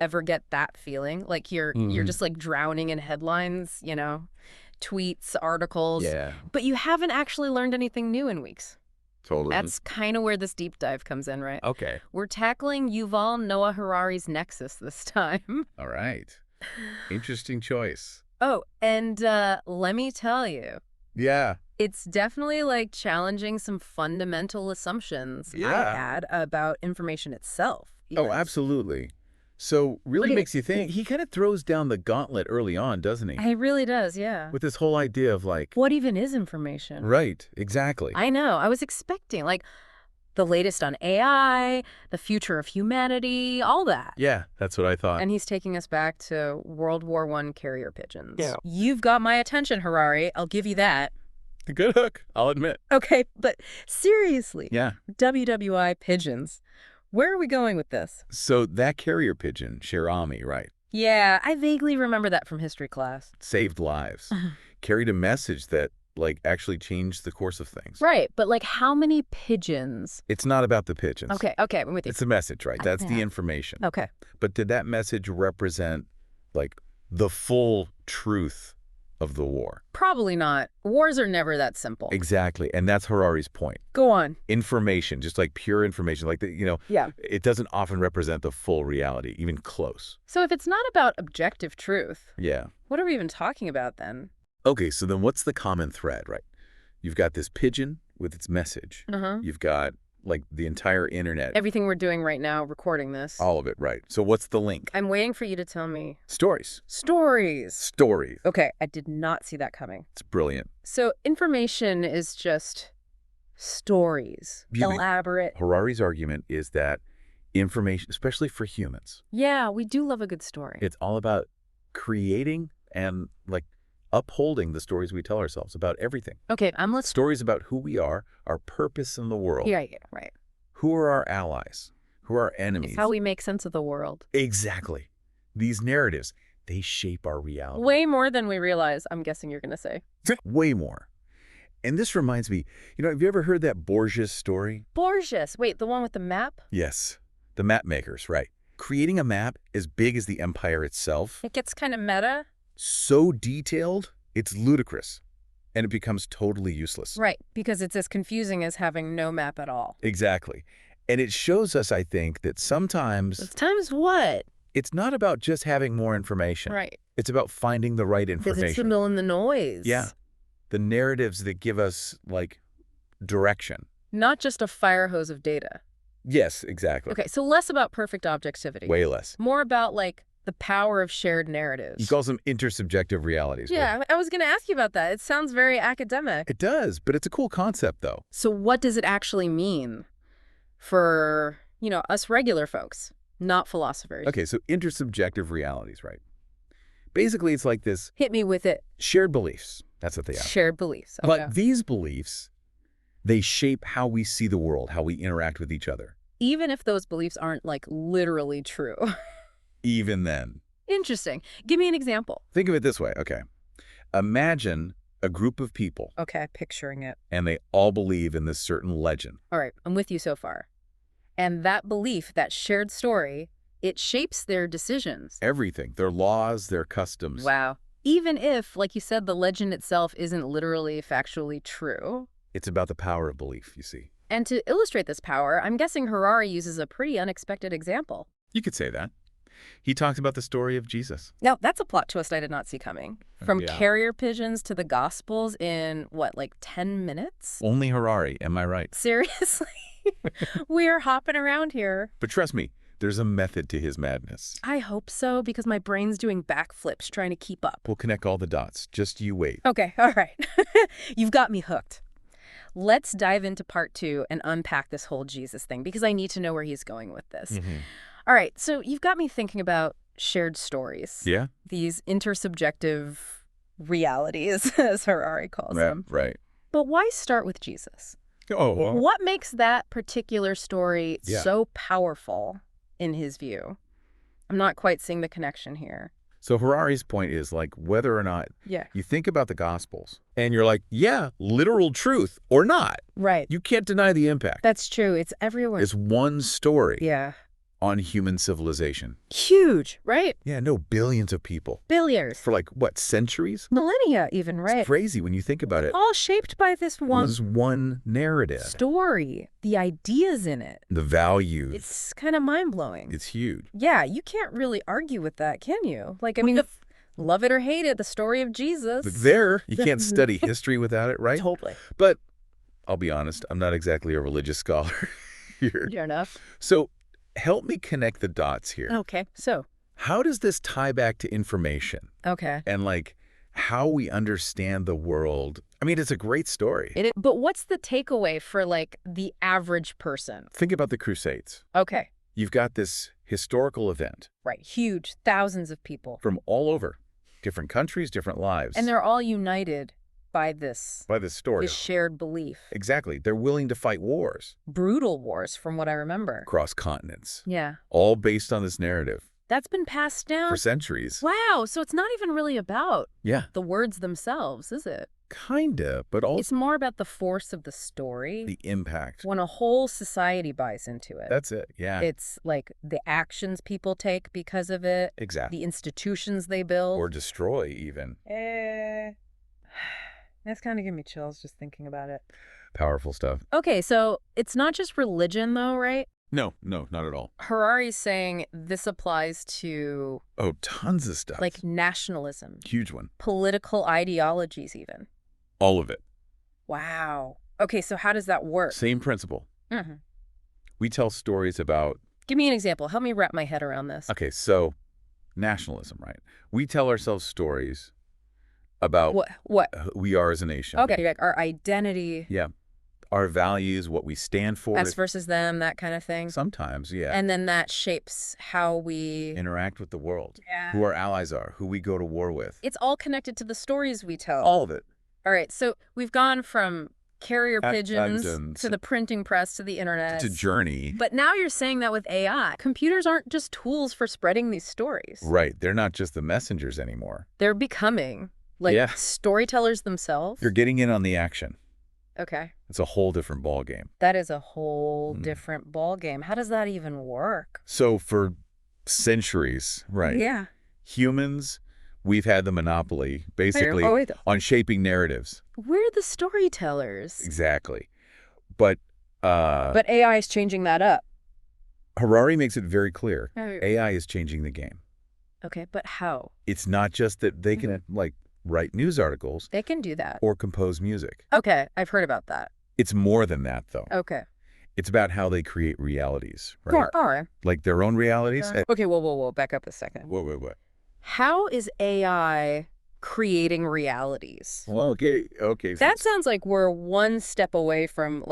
ever get that feeling? Like you're just like drowning in headlines, tweets, articles. Yeah. But you haven't actually learned anything new in weeks. Totally. That's kind of where this deep dive comes in, right? Okay. We're tackling Yuval Noah Harari's Nexus this time. All right. Interesting choice. Oh, and let me tell you. Yeah. It's definitely like challenging some fundamental assumptions I had about information itself. Oh, absolutely. So really makes you think. He kind of throws down the gauntlet early on, doesn't he? He really does, yeah. With this whole idea of like... What even is information? Right, exactly. I know. I was expecting like the latest on AI, the future of humanity, all that. Yeah, that's what I thought. And he's taking us back to World War I carrier pigeons. Yeah. You've got my attention, Harari. I'll give you that. Good hook, I'll admit. Okay, but seriously. Yeah. WWI pigeons. Where are we going with this? So that carrier pigeon, Harari, right? Yeah, I vaguely remember that from history class. Saved lives. Carried a message that, like, actually changed the course of things. Right, but, like, how many pigeons? It's not about the pigeons. Okay, I'm with you. It's a message, right? That's the information. Okay. But did that message represent, like, the full truth of the war? Probably not. Wars are never that simple. Exactly, and that's Harari's point. Go on. Information, just like pure information, like, it doesn't often represent the full reality, even close. So if it's not about objective truth, Yeah. what are we even talking about then? Okay, so then what's the common thread, right? You've got this pigeon with its message. You've got, like, the entire internet. Everything we're doing right now, recording this. All of it, right. So what's the link? I'm waiting for you to tell me. Stories. Stories. Stories. Okay, I did not see that coming. It's brilliant. So information is just stories. Elaborate. Harari's argument is that information, especially for humans. Yeah, we do love a good story. It's all about creating and, like, upholding the stories we tell ourselves about everything. Okay, I'm listening. Stories about who we are, our purpose in the world. Yeah, right. Who are our allies? Who are our enemies? It's how we make sense of the world. Exactly. These narratives, they shape our reality. Way more than we realize, I'm guessing you're going to say. Way more. And this reminds me, have you ever heard that Borges story? Borges. Wait, the one with the map? Yes. The map makers, right. Creating a map as big as the empire itself. It gets kind of meta. So detailed, it's ludicrous. And it becomes totally useless. Right, because it's as confusing as having no map at all. Exactly. And it shows us, I think, that sometimes... Sometimes what? It's not about just having more information. Right. It's about finding the right information. Because it's the middle in the noise. Yeah. The narratives that give us, like, direction. Not just a fire hose of data. Yes, exactly. Okay, so less about perfect objectivity. Way less. More about, like, the power of shared narratives. He calls them intersubjective realities. Yeah, I was going to ask you about that. It sounds very academic. It does, but it's a cool concept, though. So what does it actually mean for, us regular folks, not philosophers? Okay, so intersubjective realities, right? Basically, it's like this... Hit me with it. Shared beliefs. That's what they are. Shared beliefs. Okay. But these beliefs, they shape how we see the world, how we interact with each other. Even if those beliefs aren't, like, literally true. Even then. Interesting. Give me an example. Think of it this way, okay. Imagine a group of people. Okay, picturing it. And they all believe in this certain legend. All right, I'm with you so far. And that belief, that shared story, it shapes their decisions. Everything. Their laws, their customs. Wow. Even if, like you said, the legend itself isn't literally factually true. It's about the power of belief, you see. And to illustrate this power, I'm guessing Harari uses a pretty unexpected example. You could say that. He talks about the story of Jesus. Now, that's a plot twist I did not see coming. From carrier pigeons to the Gospels in, 10 minutes? Only Harari, am I right? Seriously? We're hopping around here. But trust me, there's a method to his madness. I hope so, because my brain's doing backflips trying to keep up. We'll connect all the dots. Just you wait. Okay, all right. You've got me hooked. Let's dive into part 2 and unpack this whole Jesus thing, because I need to know where he's going with this. All right, so you've got me thinking about shared stories. Yeah? These intersubjective realities, as Harari calls them. Right. But why start with Jesus? Oh, well. What makes that particular story so powerful in his view? I'm not quite seeing the connection here. So Harari's point is, like, whether or not you think about the Gospels and you're like, yeah, literal truth or not. Right. You can't deny the impact. That's true. It's everywhere. It's one story. Yeah. on human civilization. Huge, right? Yeah, no, billions of people. Billions. For like, what, centuries? Millennia even, right? It's crazy when you think about it. All shaped by this one narrative. story, the ideas in it. The values. It's kind of mind-blowing. It's huge. Yeah, you can't really argue with that, can you? Like, I mean, love it or hate it, the story of Jesus. You can't study history without it, right? Totally. But I'll be honest, I'm not exactly a religious scholar here. Fair enough. So help me connect the dots here. Okay, so. How does this tie back to information? Okay. And like how we understand the world? I mean, it's a great story. But what's the takeaway for like the average person? Think about the Crusades. Okay. You've got this historical event. Right. Huge. Thousands of people. From all over. Different countries, different lives. And they're all united by this story. This shared belief. Exactly. They're willing to fight wars. Brutal wars, from what I remember. Across continents. Yeah. All based on this narrative. That's been passed down? For centuries. Wow. So it's not even really about the words themselves, is it? Kinda, but also it's more about the force of the story. The impact. When a whole society buys into it. That's it, yeah. It's like the actions people take because of it. Exactly. The institutions they build. Or destroy, even. That's kind of giving me chills just thinking about it. Powerful stuff. Okay, so it's not just religion, though, right? No, not at all. Harari's saying this applies to... Oh, tons of stuff. Like nationalism. Huge one. Political ideologies, even. All of it. Wow. Okay, so how does that work? Same principle. We tell stories about... Give me an example. Help me wrap my head around this. Okay, so nationalism, right? We tell ourselves stories about... What? Who we are as a nation. Okay, like our identity. Yeah. Our values, what we stand for. Us versus them, that kind of thing. Sometimes, yeah. And then that shapes how we... interact with the world. Yeah. Who our allies are, who we go to war with. It's all connected to the stories we tell. All of it. All right, so we've gone from carrier pigeons to the printing press to the internet. To Journey. But now you're saying that with AI. Computers aren't just tools for spreading these stories. Right. They're not just the messengers anymore. They're becoming, storytellers themselves. You're getting in on the action. Okay. It's a whole different ballgame. That is a whole different ballgame. How does that even work? So for centuries, right? Yeah. Humans, we've had the monopoly, basically, on shaping narratives. We're the storytellers. Exactly. But AI is changing that up. Harari makes it very clear. AI is changing the game. Okay, but how? It's not just that they can, write news articles. They can do that. Or compose music. Okay, I've heard about that. It's more than that, though. Okay. It's about how they create realities, right? All right. Like their own realities. Okay, whoa, back up a second. What? How is AI creating realities? Well, okay. That sounds like we're one step away from,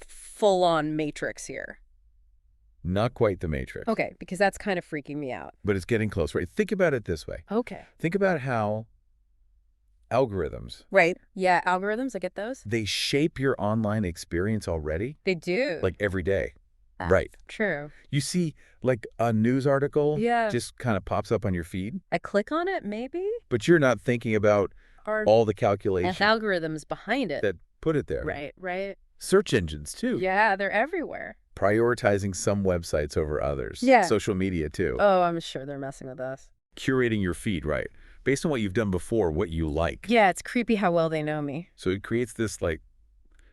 full-on Matrix here. Not quite the Matrix. Okay, because that's kind of freaking me out. But it's getting close, right? Think about it this way. Okay. Think about how algorithms. Right. Yeah, algorithms, I get those. They shape your online experience already. They do. Every day. That's right. True. You see, a news article Yeah. just kind of pops up on your feed. I click on it, maybe? But you're not thinking about all the calculations. Algorithms behind it. That put it there. Right. Search engines, too. Yeah, they're everywhere. Prioritizing some websites over others. Yeah. Social media, too. Oh, I'm sure they're messing with us. Curating your feed, right? Based on what you've done before, what you like. Yeah, it's creepy how well they know me. So it creates this,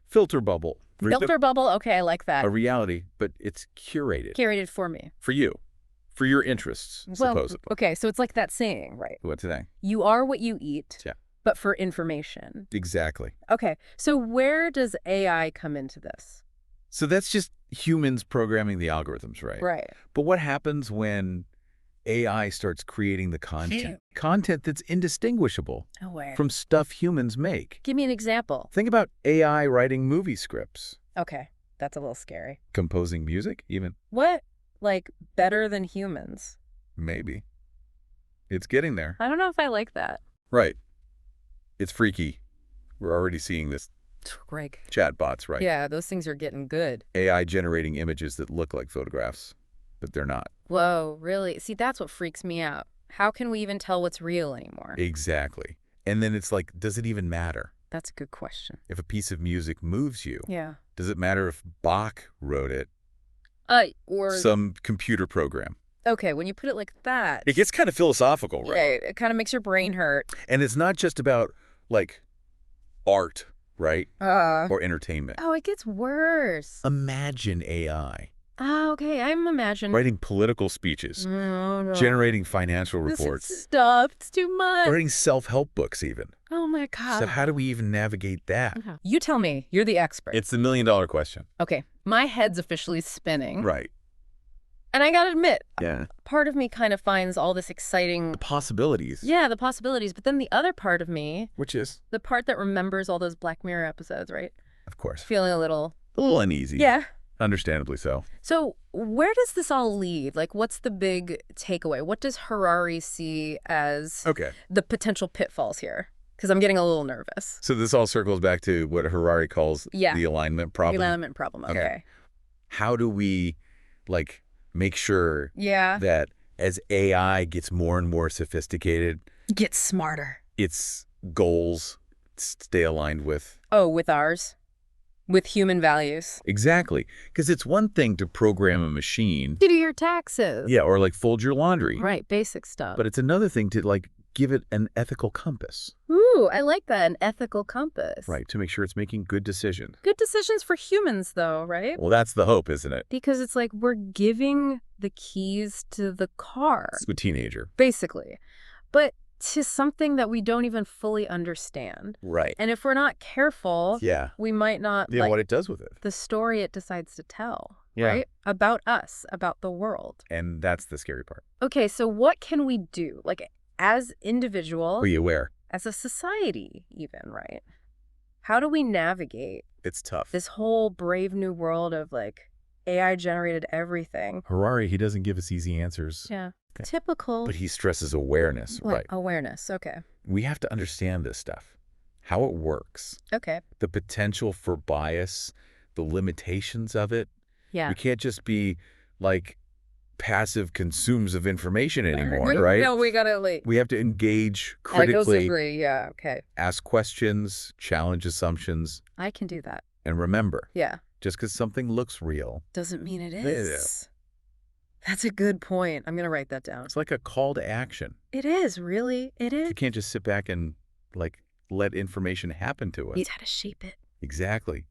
filter bubble. Filter bubble? Okay, I like that. A reality, but it's curated. Curated for me. For you. For your interests, supposedly. Okay, so it's like that saying, right? What's that? You are what you eat, but for information. Exactly. Okay, so where does AI come into this? So that's just humans programming the algorithms, right? Right. But what happens when AI starts creating the content? Content that's indistinguishable from stuff humans make. Give me an example. Think about AI writing movie scripts. Okay, that's a little scary. Composing music, even. What? Better than humans? Maybe. It's getting there. I don't know if I like that. Right. It's freaky. We're already seeing this. Greg. Chatbots, right? Yeah, those things are getting good. AI generating images that look like photographs, but they're not. Whoa, really? See, that's what freaks me out. How can we even tell what's real anymore? Exactly. And then it's does it even matter? That's a good question. If a piece of music moves you, yeah, does it matter if Bach wrote it Or... some computer program. Okay, when you put it like that... It gets kind of philosophical, right? Yeah, it kind of makes your brain hurt. And it's not just about, like, art, right? Or entertainment. Oh, it gets worse. Imagine AI. Oh, okay, I'm imagining... Writing political speeches. No. Generating financial reports. Stop, it's too much. Writing self-help books, even. Oh, my God. So how do we even navigate that? You tell me. You're the expert. It's the million-dollar question. Okay, my head's officially spinning. Right. And I gotta admit, Yeah. part of me kind of finds all this exciting... The possibilities. Yeah, the possibilities. But then the other part of me... Which is? The part that remembers all those Black Mirror episodes, right? Of course. Feeling a little uneasy. Yeah. Understandably so. So where does this all lead? Like, what's the big takeaway? What does Harari see as the potential pitfalls here? Because I'm getting a little nervous. So this all circles back to what Harari calls the alignment problem. The alignment problem, okay. How do we, like, make sure that as AI gets more and more sophisticated... Gets smarter. Its goals stay aligned with... Oh, with ours? With human values. Exactly. Because it's one thing to program a machine. To do your taxes. Yeah, or like fold your laundry. Right, basic stuff. But it's another thing to like give it an ethical compass. Ooh, I like that, an ethical compass. Right, to make sure it's making good decisions. Good decisions for humans, though, right? Well, that's the hope, isn't it? Because it's like we're giving the keys to the car. To a teenager. Basically. But to something that we don't even fully understand. Right. And if we're not careful, we might not like what it does with it. The story it decides to tell, right? About us, about the world. And that's the scary part. Okay, so what can we do? Like, as individuals. Be aware. As a society, even, right? How do we navigate? It's tough. This whole brave new world of, like, AI-generated everything. Harari, he doesn't give us easy answers. Yeah. Typical. But he stresses awareness, right? Awareness, okay. We have to understand this stuff, how it works. Okay. The potential for bias, the limitations of it. Yeah. We can't just be like passive consumers of information anymore, right? No, we gotta we have to engage critically. I disagree, yeah, okay. Ask questions, challenge assumptions. I can do that. And remember, just because something looks real doesn't mean it is. That's a good point. I'm going to write that down. It's like a call to action. It is, really. It is. You can't just sit back and, like, let information happen to us. You got to shape it. Exactly.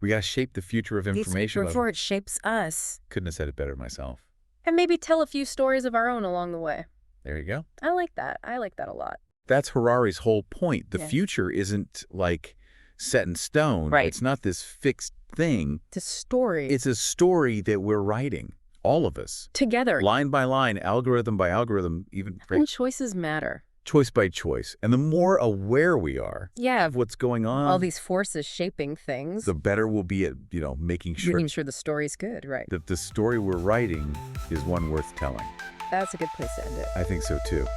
We got to shape the future of information. Before it shapes us. Couldn't have said it better myself. And maybe tell a few stories of our own along the way. There you go. I like that. I like that a lot. That's Harari's whole point. The future isn't, like, set in stone. Right. It's not this fixed thing. It's a story. It's a story that we're writing. All of us. Together. Line by line, algorithm by algorithm, even. And choices matter. Choice by choice. And the more aware we are of what's going on. All these forces shaping things. The better we'll be at, making sure the story's good, right? That the story we're writing is one worth telling. That's a good place to end it. I think so, too.